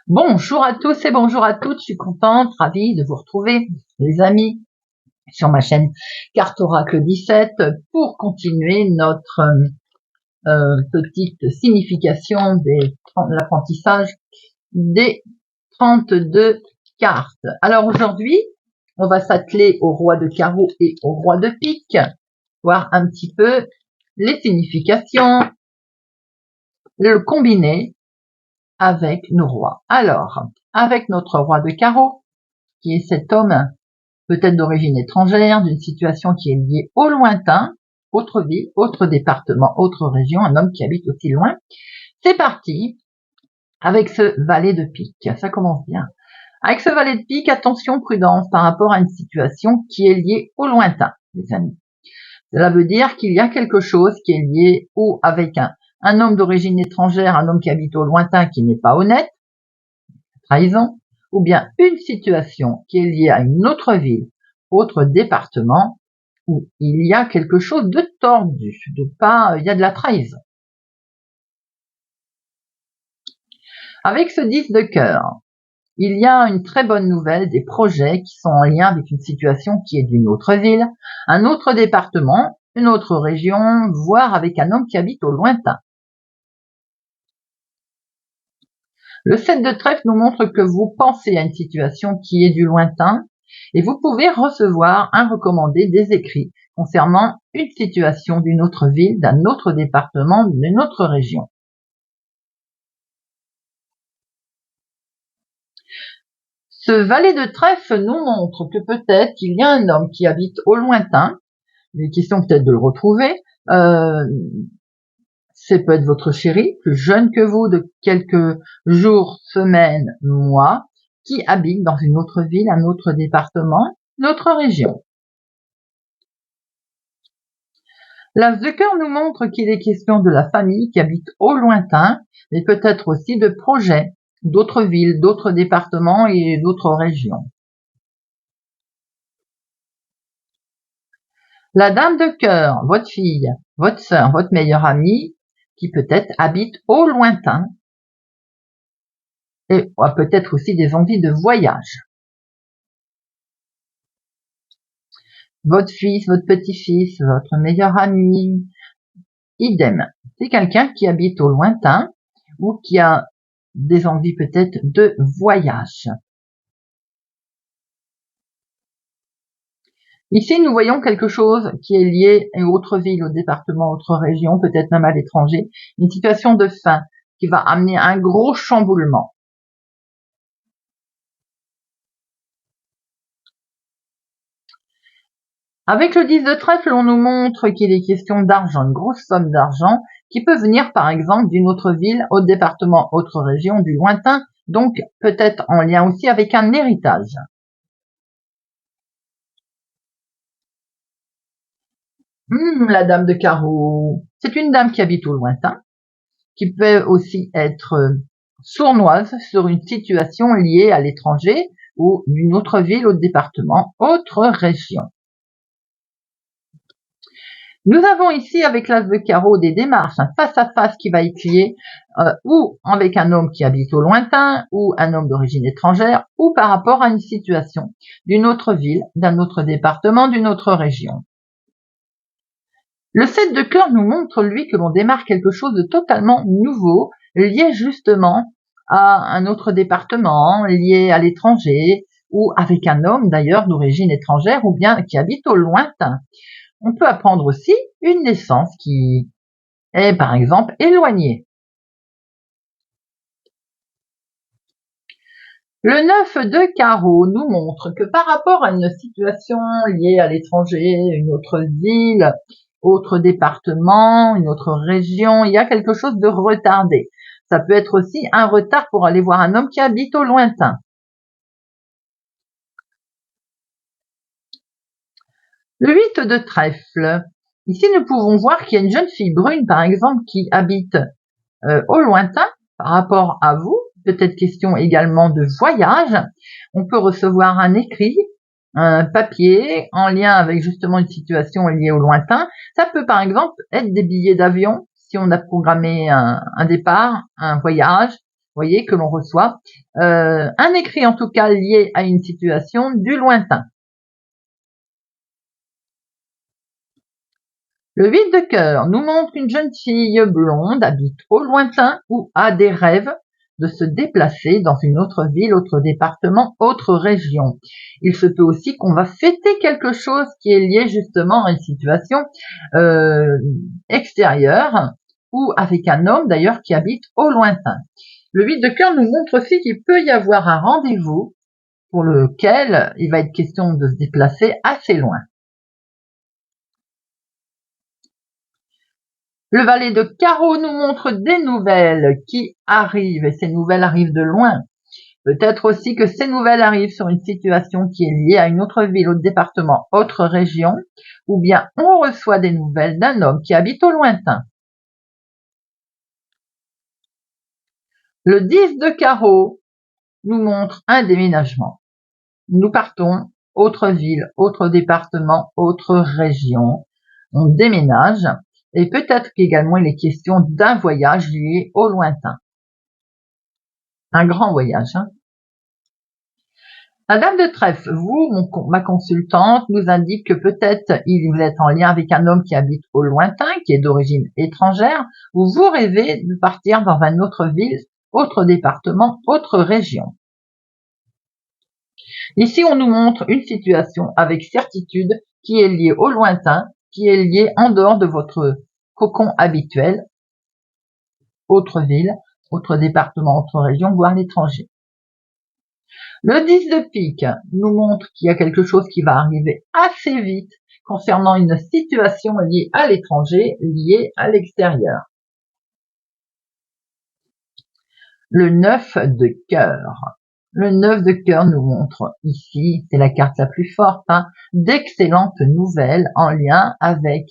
Bonjour à tous et bonjour à toutes, je suis contente, ravie de vous retrouver, les amis, sur ma chaîne Carte Oracle 17 pour continuer notre petite signification de l'apprentissage des 32 cartes. Alors aujourd'hui, on va s'atteler au roi de carreau et au roi de pique, voir un petit peu les significations, le combiner avec nos rois. Alors, avec notre roi de carreau, qui est cet homme peut-être d'origine étrangère, d'une situation qui est liée au lointain, autre ville, autre département, autre région, un homme qui habite aussi loin. C'est parti avec ce valet de pique. Ça commence bien. Avec ce valet de pique, attention, prudence par rapport à une situation qui est liée au lointain, les amis. Cela veut dire qu'il y a quelque chose qui est lié ou avec un homme d'origine étrangère, un homme qui habite au lointain qui n'est pas honnête, trahison, ou bien une situation qui est liée à une autre ville, autre département, où il y a quelque chose de tordu, il y a de la trahison. Avec ce 10 de cœur, il y a une très bonne nouvelle, des projets qui sont en lien avec une situation qui est d'une autre ville, un autre département, une autre région, voire avec un homme qui habite au lointain. Le 7 de trèfle nous montre que vous pensez à une situation qui est du lointain et vous pouvez recevoir un recommandé des écrits concernant une situation d'une autre ville, d'un autre département, d'une autre région. Ce valet de trèfle nous montre que peut-être qu'il y a un homme qui habite au lointain, une question peut-être de le retrouver, c'est peut-être votre chéri, plus jeune que vous de quelques jours, semaines, mois, qui habite dans une autre ville, un autre département, une autre région. L'as de cœur nous montre qu'il est question de la famille qui habite au lointain, mais peut-être aussi de projets, d'autres villes, d'autres départements et d'autres régions. La dame de cœur, votre fille, votre sœur, votre meilleure amie, qui peut-être habite au lointain et a peut-être aussi des envies de voyage. Votre fils, votre petit-fils, votre meilleur ami, idem. C'est quelqu'un qui habite au lointain ou qui a des envies peut-être de voyage. Ici, nous voyons quelque chose qui est lié à une autre ville, au département, autre région, peut-être même à l'étranger, une situation de faim qui va amener un gros chamboulement. Avec le 10 de trèfle, on nous montre qu'il est question d'argent, une grosse somme d'argent qui peut venir par exemple d'une autre ville, autre département, autre région, du lointain, donc peut-être en lien aussi avec un héritage. La dame de carreau, c'est une dame qui habite au lointain, qui peut aussi être sournoise sur une situation liée à l'étranger ou d'une autre ville, autre département, autre région. Nous avons ici avec l'as de carreau des démarches, un face-à-face qui va être lié ou avec un homme qui habite au lointain ou un homme d'origine étrangère ou par rapport à une situation d'une autre ville, d'un autre département, d'une autre région. Le 7 de cœur nous montre, lui, que l'on démarre quelque chose de totalement nouveau, lié justement à un autre département, lié à l'étranger, ou avec un homme d'ailleurs d'origine étrangère, ou bien qui habite au lointain. On peut apprendre aussi une naissance qui est par exemple éloignée. Le 9 de carreau nous montre que par rapport à une situation liée à l'étranger, une autre ville, autre département, une autre région, il y a quelque chose de retardé. Ça peut être aussi un retard pour aller voir un homme qui habite au lointain. Le 8 de trèfle. Ici, nous pouvons voir qu'il y a une jeune fille brune, par exemple, qui habite au lointain par rapport à vous. Peut-être question également de voyage. On peut recevoir un écrit, un papier en lien avec justement une situation liée au lointain. Ça peut par exemple être des billets d'avion si on a programmé un départ, un voyage, voyez, que l'on reçoit. Un écrit en tout cas lié à une situation du lointain. Le 8 de cœur nous montre qu'une jeune fille blonde habite au lointain ou a des rêves de se déplacer dans une autre ville, autre département, autre région. Il se peut aussi qu'on va fêter quelque chose qui est lié justement à une situation extérieure ou avec un homme d'ailleurs qui habite au lointain. Le 8 de cœur nous montre aussi qu'il peut y avoir un rendez-vous pour lequel il va être question de se déplacer assez loin. Le valet de carreau nous montre des nouvelles qui arrivent et ces nouvelles arrivent de loin. Peut-être aussi que ces nouvelles arrivent sur une situation qui est liée à une autre ville, autre département, autre région, ou bien on reçoit des nouvelles d'un homme qui habite au lointain. Le 10 de carreau nous montre un déménagement. Nous partons, autre ville, autre département, autre région. On déménage. Et peut-être qu'également il est question d'un voyage lié au lointain. Un grand voyage. La dame de trèfle, vous, ma consultante, nous indique que peut-être vous êtes en lien avec un homme qui habite au lointain, qui est d'origine étrangère, ou vous rêvez de partir dans une autre ville, autre département, autre région. Ici, on nous montre une situation avec certitude qui est liée au lointain, qui est liée en dehors de votre cocon habituel, autre ville, autre département, autre région, voire l'étranger. Le 10 de pique nous montre qu'il y a quelque chose qui va arriver assez vite concernant une situation liée à l'étranger, liée à l'extérieur. Le 9 de cœur. Le 9 de cœur nous montre ici, c'est la carte la plus forte, d'excellentes nouvelles en lien avec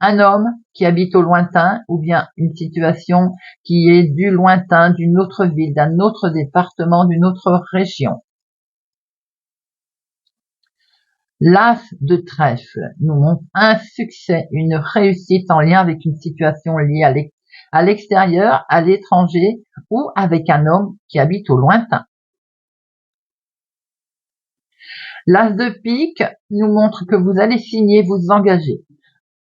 un homme qui habite au lointain ou bien une situation qui est du lointain, d'une autre ville, d'un autre département, d'une autre région. L'as de trèfle nous montre un succès, une réussite en lien avec une situation liée à l'extérieur, à l'étranger ou avec un homme qui habite au lointain. L'as de pique nous montre que vous allez signer, vous engager.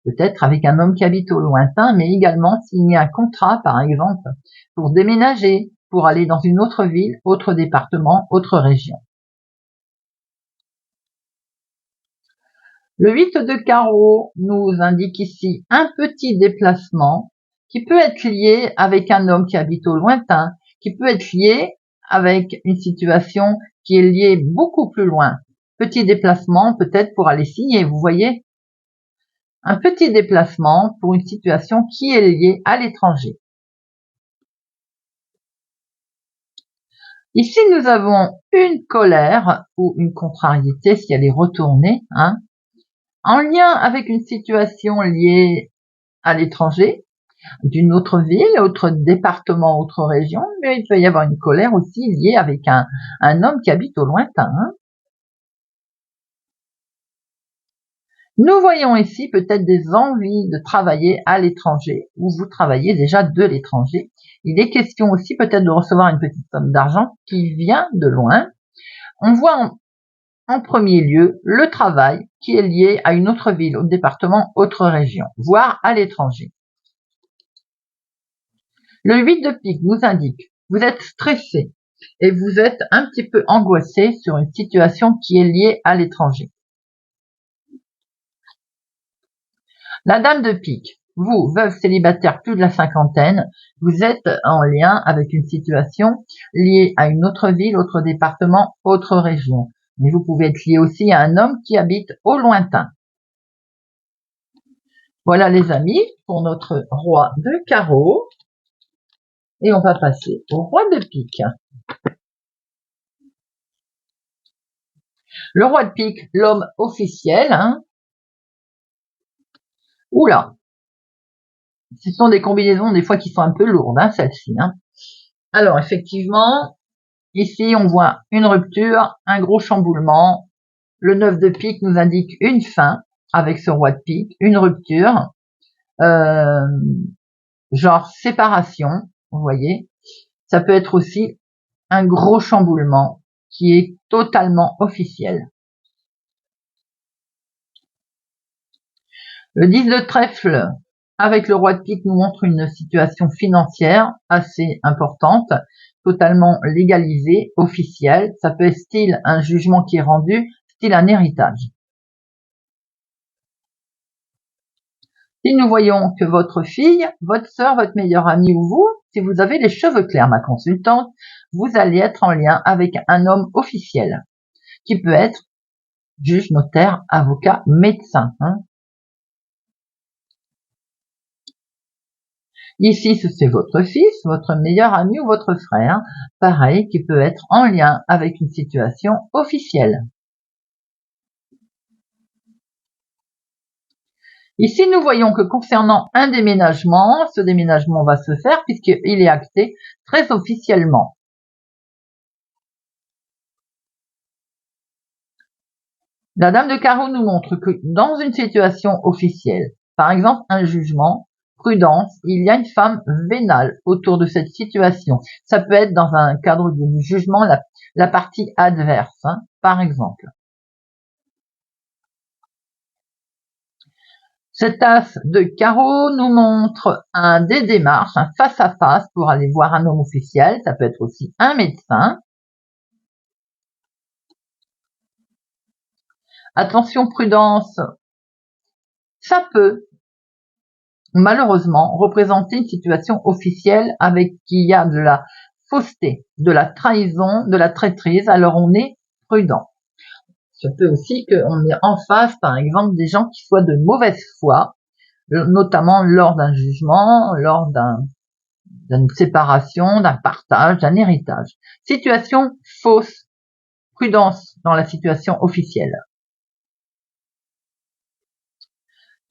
Peut-être avec un homme qui habite au lointain, mais également signer un contrat, par exemple, pour déménager, pour aller dans une autre ville, autre département, autre région. Le 8 de carreau nous indique ici un petit déplacement qui peut être lié avec un homme qui habite au lointain, qui peut être lié avec une situation qui est liée beaucoup plus loin. Petit déplacement peut-être pour aller signer, vous voyez? Un petit déplacement pour une situation qui est liée à l'étranger. Ici, nous avons une colère ou une contrariété si elle est retournée, en lien avec une situation liée à l'étranger, d'une autre ville, autre département, autre région, mais il peut y avoir une colère aussi liée avec un homme qui habite au lointain. Nous voyons ici peut-être des envies de travailler à l'étranger, ou vous travaillez déjà de l'étranger. Il est question aussi peut-être de recevoir une petite somme d'argent qui vient de loin. On voit en premier lieu le travail qui est lié à une autre ville, au département, autre région, voire à l'étranger. Le 8 de pique nous indique vous êtes stressé et vous êtes un petit peu angoissé sur une situation qui est liée à l'étranger. La dame de pique, vous, veuve célibataire plus de la cinquantaine, vous êtes en lien avec une situation liée à une autre ville, autre département, autre région. Mais vous pouvez être lié aussi à un homme qui habite au lointain. Voilà les amis, pour notre roi de carreau. Et on va passer au roi de pique. Le roi de pique, l'homme officiel. Oula, ce sont des combinaisons des fois qui sont un peu lourdes, celles-ci. Alors effectivement, ici on voit une rupture, un gros chamboulement. Le 9 de pique nous indique une fin avec ce roi de pique, une rupture, genre séparation, vous voyez. Ça peut être aussi un gros chamboulement qui est totalement officiel. Le 10 de trèfle avec le roi de pique nous montre une situation financière assez importante, totalement légalisée, officielle. Ça peut être style un jugement qui est rendu, style un héritage. Si nous voyons que votre fille, votre sœur, votre meilleure amie ou vous, si vous avez les cheveux clairs, ma consultante, vous allez être en lien avec un homme officiel, qui peut être juge, notaire, avocat, médecin. Ici, c'est votre fils, votre meilleur ami ou votre frère, pareil, qui peut être en lien avec une situation officielle. Ici, nous voyons que concernant un déménagement, ce déménagement va se faire puisqu'il est acté très officiellement. La dame de carreau nous montre que dans une situation officielle, par exemple un jugement, prudence, il y a une femme vénale autour de cette situation. Ça peut être dans un cadre du jugement la partie adverse, par exemple. Cette as de carreau nous montre des démarches, un face-à-face pour aller voir un homme officiel. Ça peut être aussi un médecin. Attention, prudence, ça peut malheureusement représenter une situation officielle avec qui il y a de la fausseté, de la trahison, de la traîtrise. Alors on est prudent. Ça peut aussi qu'on est en face, par exemple, des gens qui soient de mauvaise foi, notamment lors d'un jugement, lors d'une séparation, d'un partage, d'un héritage. Situation fausse. Prudence dans la situation officielle.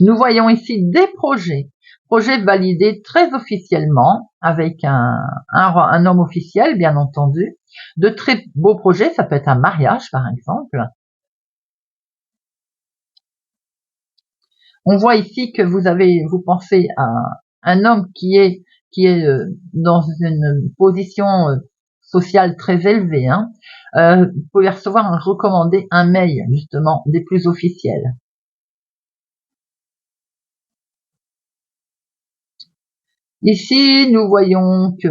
Nous voyons ici des projets validés très officiellement avec un homme officiel, bien entendu. De très beaux projets, ça peut être un mariage, par exemple. On voit ici que vous pensez à un homme qui est dans une position sociale très élevée. Vous pouvez recevoir un mail justement des plus officiels. Ici, nous voyons que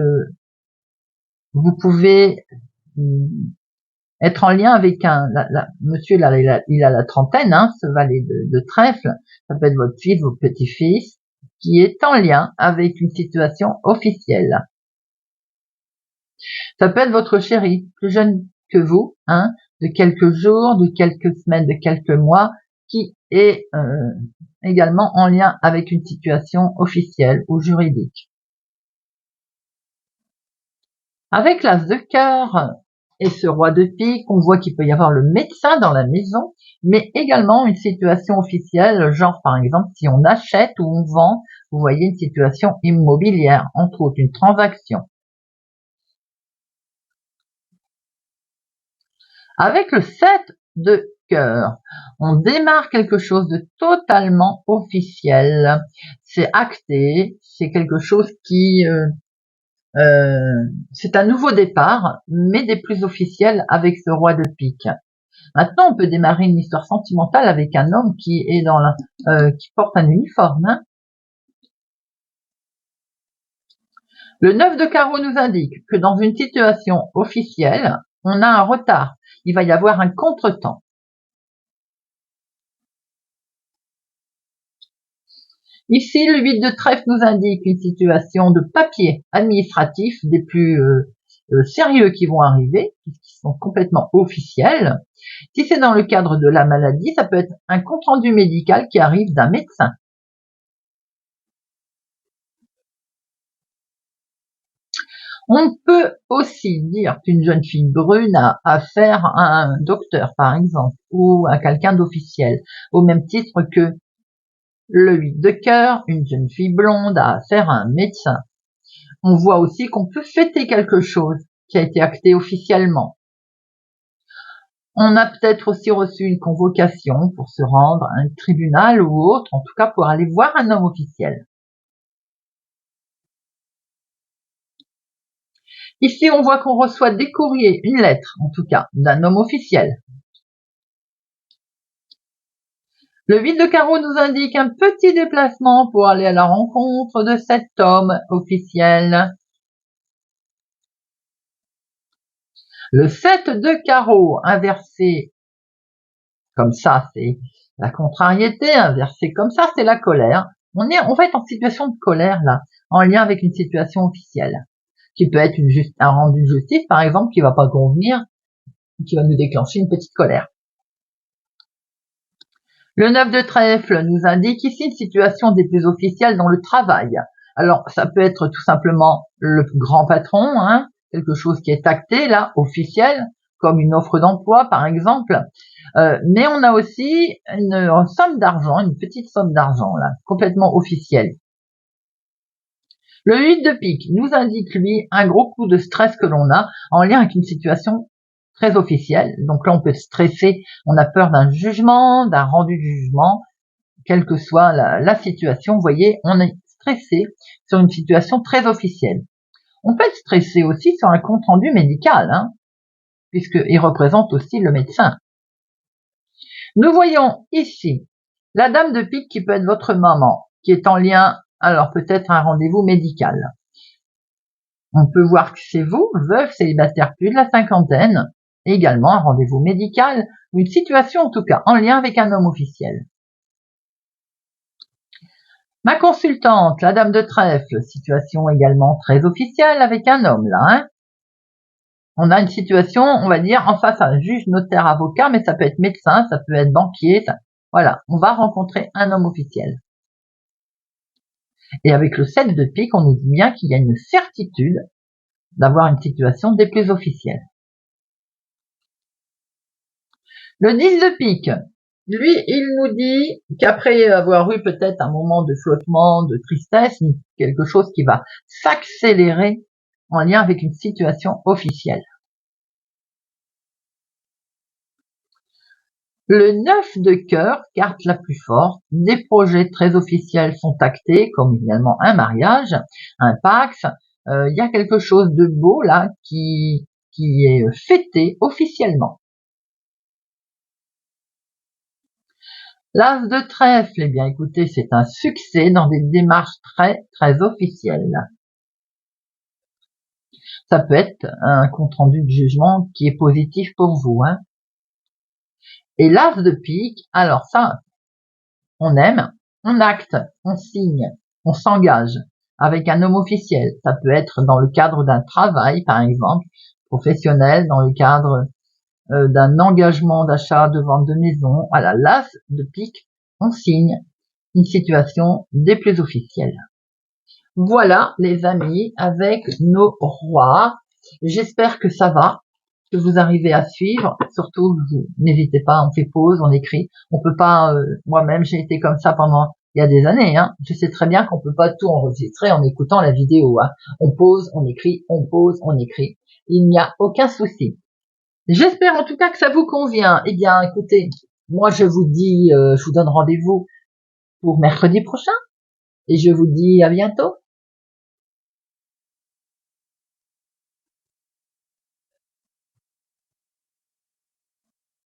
vous pouvez être en lien avec monsieur, là, il a la trentaine, ce valet de trèfle. Ça peut être votre fils, votre petit-fils, qui est en lien avec une situation officielle. Ça peut être votre chéri, plus jeune que vous, de quelques jours, de quelques semaines, de quelques mois, qui est également en lien avec une situation officielle ou juridique. Avec l'as de cœur et ce roi de pique, on voit qu'il peut y avoir le médecin dans la maison, mais également une situation officielle, genre par exemple si on achète ou on vend, vous voyez une situation immobilière, entre autres une transaction. Avec le 7 de cœur, on démarre quelque chose de totalement officiel. C'est acté, c'est quelque chose qui... c'est un nouveau départ, mais des plus officiels avec ce roi de pique. Maintenant, on peut démarrer une histoire sentimentale avec un homme qui est qui porte un uniforme. Le 9 de carreau nous indique que dans une situation officielle, on a un retard. Il va y avoir un contretemps. Ici, le 8 de trèfle nous indique une situation de papier administratif des plus sérieux qui vont arriver, qui sont complètement officiels. Si c'est dans le cadre de la maladie, ça peut être un compte-rendu médical qui arrive d'un médecin. On peut aussi dire qu'une jeune fille brune a affaire à un docteur, par exemple, ou à quelqu'un d'officiel, au même titre que le 8 de cœur, une jeune fille blonde a affaire à un médecin. On voit aussi qu'on peut fêter quelque chose qui a été acté officiellement. On a peut-être aussi reçu une convocation pour se rendre à un tribunal ou autre, en tout cas pour aller voir un homme officiel. Ici, on voit qu'on reçoit des courriers, une lettre, en tout cas, d'un homme officiel. Le 8 de carreau nous indique un petit déplacement pour aller à la rencontre de cet homme officiel. Le 7 de carreau inversé comme ça, c'est la contrariété, inversé comme ça, c'est la colère. On va être en situation de colère là, en lien avec une situation officielle, qui peut être un rendu de justice par exemple qui va pas convenir, qui va nous déclencher une petite colère. Le 9 de trèfle nous indique ici une situation des plus officielles dans le travail. Alors, ça peut être tout simplement le grand patron, quelque chose qui est acté, là, officiel, comme une offre d'emploi, par exemple. Mais on a aussi une somme d'argent, une petite somme d'argent, là, complètement officielle. Le 8 de pique nous indique, lui, un gros coup de stress que l'on a en lien avec une situation très officielle. Donc là, on peut stresser, on a peur d'un jugement, d'un rendu de jugement, quelle que soit la situation. Vous voyez, on est stressé sur une situation très officielle. On peut être stressé aussi sur un compte rendu médical, puisqu'il représente aussi le médecin. Nous voyons ici la dame de pique qui peut être votre maman, qui est en lien, alors peut-être un rendez-vous médical. On peut voir que c'est vous, veuve, célibataire plus de la cinquantaine, également un rendez-vous médical, ou une situation en tout cas en lien avec un homme officiel. Ma consultante, la dame de trèfle, situation également très officielle avec un homme là. On a une situation, on va dire, en face à un juge, notaire, avocat, mais ça peut être médecin, ça peut être banquier, voilà, on va rencontrer un homme officiel. Et avec le 7 de pique, on nous dit bien qu'il y a une certitude d'avoir une situation des plus officielles. Le 10 de pique, lui, il nous dit qu'après avoir eu peut-être un moment de flottement, de tristesse, quelque chose qui va s'accélérer en lien avec une situation officielle. Le 9 de cœur, carte la plus forte, des projets très officiels sont actés, comme également un mariage, un pax. Il y a quelque chose de beau là qui est fêté officiellement. L'as de trèfle, eh bien écoutez, c'est un succès dans des démarches très très officielles. Ça peut être un compte rendu de jugement qui est positif pour vous. Et l'as de pique, alors ça, on aime, on acte, on signe, on s'engage avec un homme officiel. Ça peut être dans le cadre d'un travail, par exemple, professionnel, dans le cadre d'un engagement d'achat, de vente de maison. À la l'as de pique, on signe une situation des plus officielles. Voilà, les amis, avec nos rois. J'espère que ça va, que vous arrivez à suivre. Surtout, n'hésitez pas, on fait pause, on écrit. On peut pas, moi-même, j'ai été comme ça pendant il y a des années. Je sais très bien qu'on peut pas tout enregistrer en écoutant la vidéo. On pose, on écrit, on pose, on écrit. Il n'y a aucun souci. J'espère en tout cas que ça vous convient. Eh bien, écoutez, moi je vous dis, je vous donne rendez-vous pour mercredi prochain et je vous dis à bientôt.